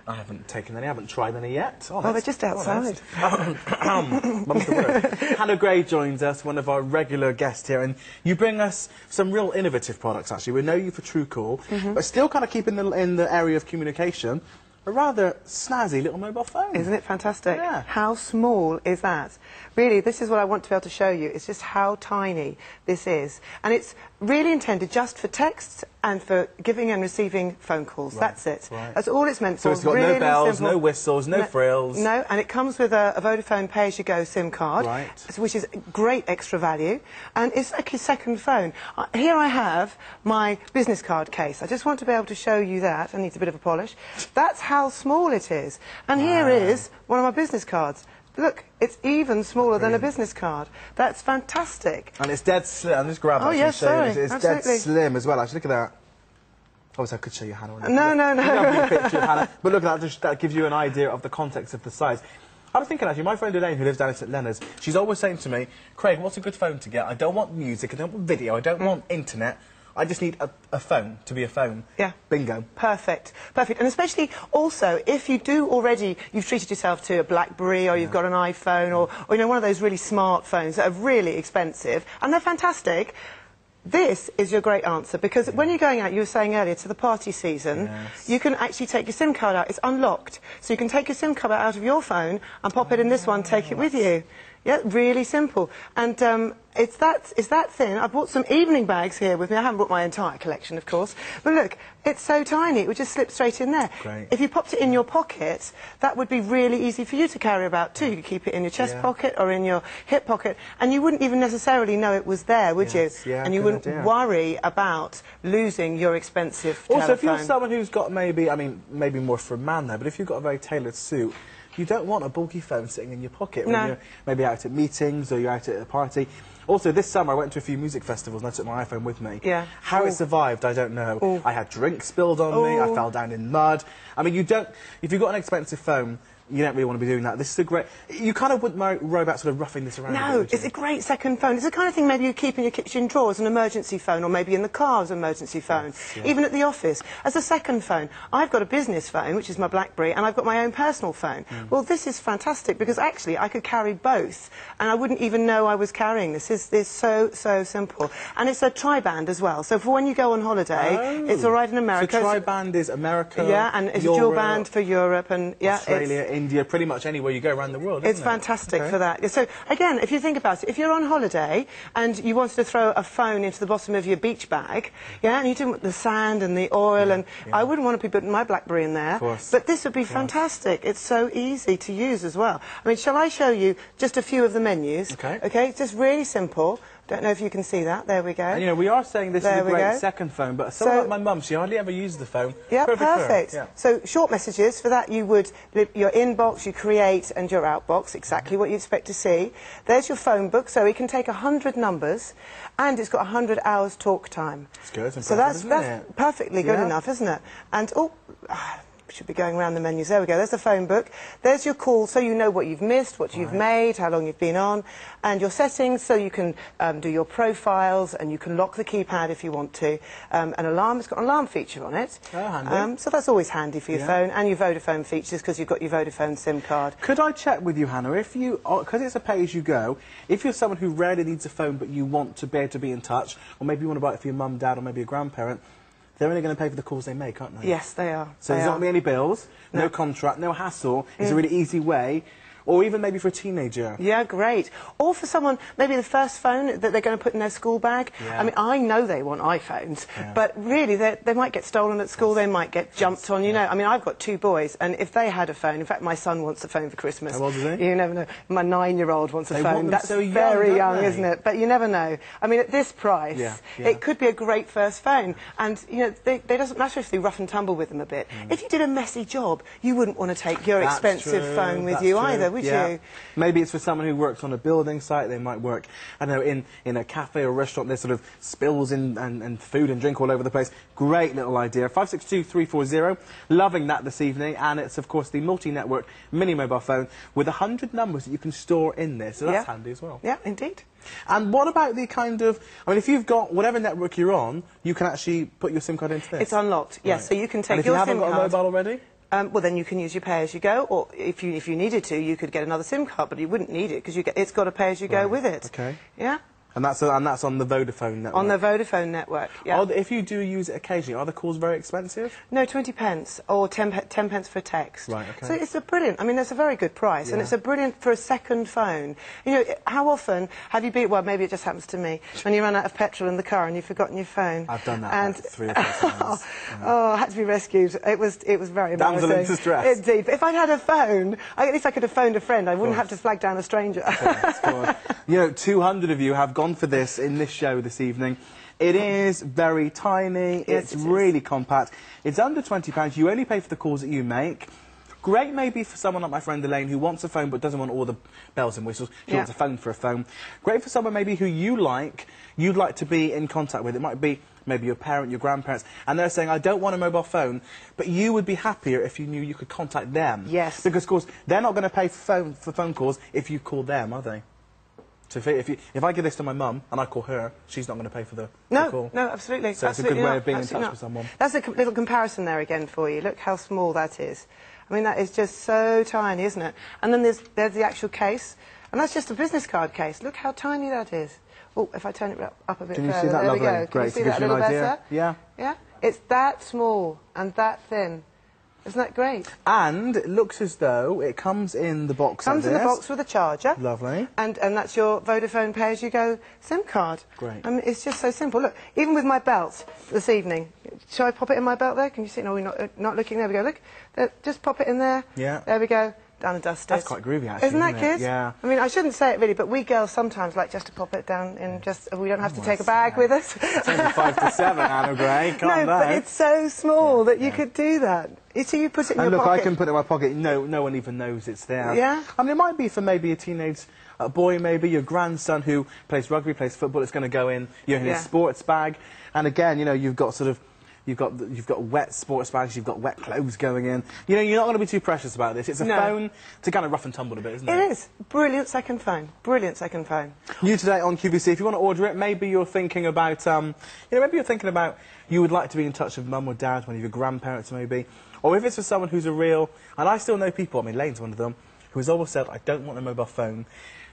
I haven't taken any, I haven't tried any yet. Oh, they're just outside. Mum's the word. Hannah Gray joins us, one of our regular guests here, and you bring us some real innovative products, actually. We know you for TrueCall, but still kind of keep in the area of communication. A rather snazzy little mobile phone. Isn't it fantastic? Yeah. How small is that? Really, this is what I want to be able to show you. It's just how tiny this is. And it's really intended just for texts and for giving and receiving phone calls. Right. That's it. Right. That's all it's meant for. So it's got really no bells, simple. no whistles, no frills. No, and it comes with a Vodafone pay-as-you-go SIM card, right. which is great extra value. And it's like a second phone. Here I have my business card case. I just want to be able to show you that. I need a bit of a polish. That's how small it is. And here is one of my business cards. Look, it's even smaller than a business card. That's fantastic. And it's dead slim. I'll just grab it. Oh, yes, sorry. It's dead slim as well. Actually, look at that. Obviously, I could show you Hannah. No. A picture of Hannah. But look at that. That gives you an idea of the context of the size. I was thinking, actually, my friend Elaine, who lives down in St Leonard's, she's always saying to me, Craig, what's a good phone to get? I don't want music, I don't want video, I don't want internet. I just need a phone to be a phone. Yeah. Bingo. Perfect. Perfect. And especially also, if you do already, you've treated yourself to a BlackBerry or you've got an iPhone or you know, one of those really smart phones that are really expensive, and they're fantastic, this is your great answer, because when you're going out, you were saying earlier, to the party season, you can actually take your SIM card out. It's unlocked. So you can take your SIM card out of your phone and pop it in this one, take it with you. Yeah, really simple. And it's that thin. I bought some evening bags here with me. I haven't brought my entire collection, of course. But look, it's so tiny, it would just slip straight in there. Great. If you popped it in your pocket, that would be really easy for you to carry about too. You could keep it in your chest pocket or in your hip pocket, and you wouldn't even necessarily know it was there, would you? Yeah, and you wouldn't worry about losing your expensive telephone. Also, if you're someone who's got maybe, I mean, maybe more for a man there, but if you've got a very tailored suit, you don't want a bulky phone sitting in your pocket when you're maybe out at meetings or you're out at a party. Also, this summer I went to a few music festivals and I took my iPhone with me. Yeah. How it survived, I don't know. I had drinks spilled on me, I fell down in mud. I mean, if you've got an expensive phone, you don't really want to be doing that. This is a great... You kind of wouldn't worry about sort of roughing this around. No, it's a great second phone. It's the kind of thing maybe you keep in your kitchen drawer as an emergency phone, or maybe in the car as an emergency phone, even at the office. As a second phone, I've got a business phone, which is my BlackBerry, and I've got my own personal phone. Well, this is fantastic, because actually I could carry both, and I wouldn't even know I was carrying this. This is so simple. And it's a tri-band as well, so for when you go on holiday, it's all right in America. So tri-band is America, yeah, and it's a dual band for Europe, and Australia, India, pretty much anywhere you go around the world, It's fantastic for that. So, again, if you think about it, if you're on holiday and you wanted to throw a phone into the bottom of your beach bag, and you didn't want the sand and the oil, and I wouldn't want to be putting my BlackBerry in there, but this would be fantastic. It's so easy to use as well. I mean, shall I show you just a few of the menus? Okay, just really simple. Don't know if you can see that. There we go. And, you know, we are saying this is a great second phone, but someone like my mum, she hardly ever uses the phone. Yeah, perfect. Yeah. So, short messages, for that you would, your inbox, you create, and your outbox, exactly what you expect to see. There's your phone book, so it can take 100 numbers, and it's got 100 hours talk time. That's good. That's so that's perfectly good enough, isn't it? And, should be going around the menus. There we go. There's the phone book. There's your call, so you know what you've missed, what you've made, how long you've been on, and your settings, so you can do your profiles, and you can lock the keypad if you want to. An alarm, it's got an alarm feature on it. Oh, handy. So that's always handy for your phone, and your Vodafone features, because you've got your Vodafone SIM card. Could I check with you, Hannah, if you, because it's a pay-as-you-go, if you're someone who rarely needs a phone but you want to be able to be in touch, or maybe you want to buy it for your mum, dad, or maybe a grandparent, they're only going to pay for the calls they make, aren't they? Yes, they are. So there's not going to be any bills, no contract, no hassle. It's a really easy way. Or even maybe for a teenager. Yeah, great. Or for someone, maybe the first phone that they're going to put in their school bag. I mean, I know they want iPhones, but really they might get stolen at school, they might get jumped on, you know. I mean, I've got 2 boys, and if they had a phone, in fact, my son wants a phone for Christmas. How old is he? You never know. My 9-year-old wants a phone. That's so very young, isn't it? But you never know. I mean, at this price, it could be a great first phone. And, you know, they doesn't matter if they rough and tumble with them a bit. If you did a messy job, you wouldn't want to take your expensive phone with you either, would you? Maybe it's for someone who works on a building site. They might work, I don't know, in a cafe or restaurant. There's sort of spills and food and drink all over the place. Great little idea. 562340. Loving that this evening. And it's, of course, the multi-network mini mobile phone with 100 numbers that you can store in this. So that's handy as well. Yeah, indeed. And what about the kind of... I mean, if you've got whatever network you're on, you can actually put your SIM card into this. It's unlocked, yes. So you can take your SIM card... And if you haven't got a mobile already? Well, then you can use your pay-as-you-go, or if you needed to, you could get another SIM card, but you wouldn't need it because it's got a pay-as-you-go with it. Okay. Yeah. And that's on the Vodafone network? On the Vodafone network, yeah. If you do use it occasionally, are the calls very expensive? No, 20 pence, or 10 pence for text. Right, okay. So it's a brilliant, I mean, that's a very good price, and it's a brilliant for a second phone. You know, how often have you been, well, maybe it just happens to me, when you run out of petrol in the car and you've forgotten your phone. I've done that like 3 or 4 times. Oh, I had to be rescued. It was very embarrassing. Damsel in distress. Indeed. But if I'd had a phone, at least I could have phoned a friend. I wouldn't have to flag down a stranger. You know, 200 of you have gone for this in this show this evening. It is very tiny. Yes, it's really compact. It's under £20. You only pay for the calls that you make. Great maybe for someone like my friend Elaine who wants a phone but doesn't want all the bells and whistles. She wants a phone for a phone. Great for someone maybe who you'd like to be in contact with. It might be maybe your parent, your grandparents, and they're saying, I don't want a mobile phone, but you would be happier if you knew you could contact them. Yes. Because, of course, they're not going to pay for phone calls if you call them, are they? So if I give this to my mum and I call her, she's not going to pay for the call. No, absolutely. So it's a good way of being in touch with someone. That's a little comparison there again for you. Look how small that is. I mean, that is just so tiny, isn't it? And then there's the actual case, and that's just a business card case. Look how tiny that is. Oh, if I turn it up a bit further, Can you see that? there Lovely. we go. Can Great. you see that a little better? Yeah. Yeah? It's that small and that thin. Isn't that great? And it looks as though it comes in the box Comes in the box with a charger. Lovely. And that's your Vodafone pay-as-you-go SIM card. Great. I mean, it's just so simple. Look, even with my belt this evening, shall I pop it in my belt there? Can you see? No, we're not looking. There we go. Look, just pop it in there. Yeah. There we go. Done and dusted. That's quite groovy, actually. Isn't that good? Yeah. I mean, I shouldn't say it really, but we girls sometimes like just to pop it down in we don't have to take a bag with us. It's only 5 to 7, Anna Gray. Calm down. But it's so small that you could do that. So you put it in your pocket. I can put it in my pocket. No one even knows it's there. Yeah. I mean, it might be for maybe a teenage boy, maybe your grandson who plays rugby, plays football. It's going to go in his sports bag. And again, you know, you've got wet sports bags, you've got wet clothes going in. You know, you're not going to be too precious about this. It's a phone to kind of rough and tumble a bit, isn't it? It is. Brilliant second phone. Brilliant second phone. New today on QVC. If you want to order it, maybe you're thinking about, you would like to be in touch with mum or dad, one of your grandparents maybe. Or if it's for someone who's and I still know people, I mean, Lane's one of them, who has always said, I don't want a mobile phone.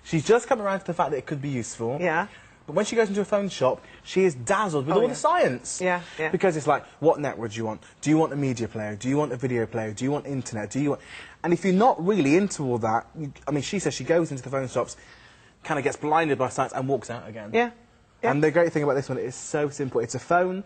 She's just come around to the fact that it could be useful. Yeah. But when she goes into a phone shop, she is dazzled with all the science. Yeah, yeah. Because it's like, what network do you want? Do you want a media player? Do you want a video player? Do you want internet? Do you want... And if you're not really into all that, I mean, she says she goes into the phone shops, kind of gets blinded by science and walks out again. Yeah. Yeah. And the great thing about this one, it's so simple. It's a phone,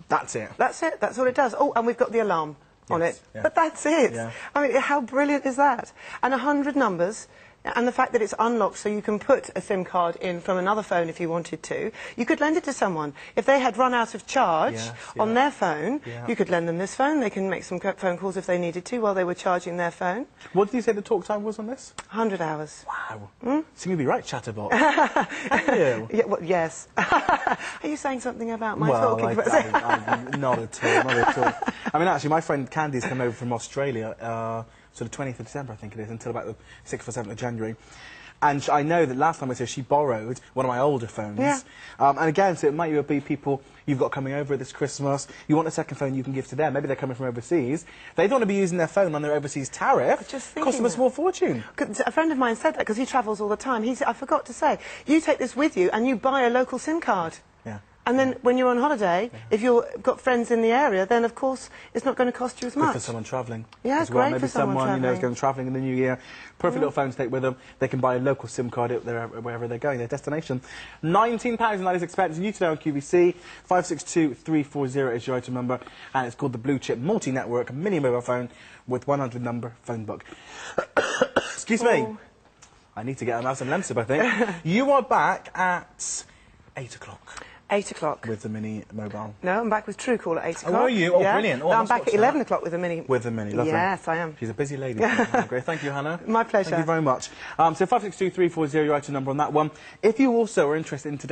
that's it. That's it. That's all it does. Oh, and we've got the alarm on it. Yeah. But that's it. Yeah. I mean, how brilliant is that? And 100 numbers. And the fact that it's unlocked so you can put a SIM card in from another phone if you wanted to. You could lend it to someone. If they had run out of charge on their phone, you could lend them this phone. They can make some phone calls if they needed to while they were charging their phone. What did you say the talk time was on this? 100 hours. Wow. So you'd be right, Chatterbot. Are you? Yeah, well, yes. Are you saying something about my talking? Not at all, not at all. I mean, actually, my friend Candy's come over from Australia, sort of 20th of December, I think it is, until about the 6th or 7th of January. And I know that last time I was here, she borrowed one of my older phones. Yeah. And again, so it might be people you've got coming over this Christmas. You want a second phone you can give to them. Maybe they're coming from overseas. They don't want to be using their phone on their overseas tariff. Just cost them a small fortune. A friend of mine said that because he travels all the time. He said, I forgot to say, you take this with you and you buy a local SIM card. Yeah. And then when you're on holiday, if you've got friends in the area, then of course it's not going to cost you as much. Good for someone travelling. Yeah, as well. great Maybe for someone you know, is travelling. going travelling in the new year. Perfect little phone to take with them. They can buy a local SIM card wherever they're going, their destination. £19, and that is expected. New today on QVC. 562340 is your item number, and it's called the Blue Chip Multi-Network Mini Mobile Phone with 100 number phone book. Excuse me. I need to get a mouse and Lemsip, I think. You are back at 8 o'clock. 8 o'clock. With the mini mobile. No, I'm back with Truecaller at 8 o'clock. Oh, are you? Oh, brilliant. Oh, I'm back at 11 o'clock with the mini. With the mini, lovely. Yes, I am. She's a busy lady. Great. Thank you, Hannah. My pleasure. Thank you very much. So 562340, your item number on that one. If you also are interested in today.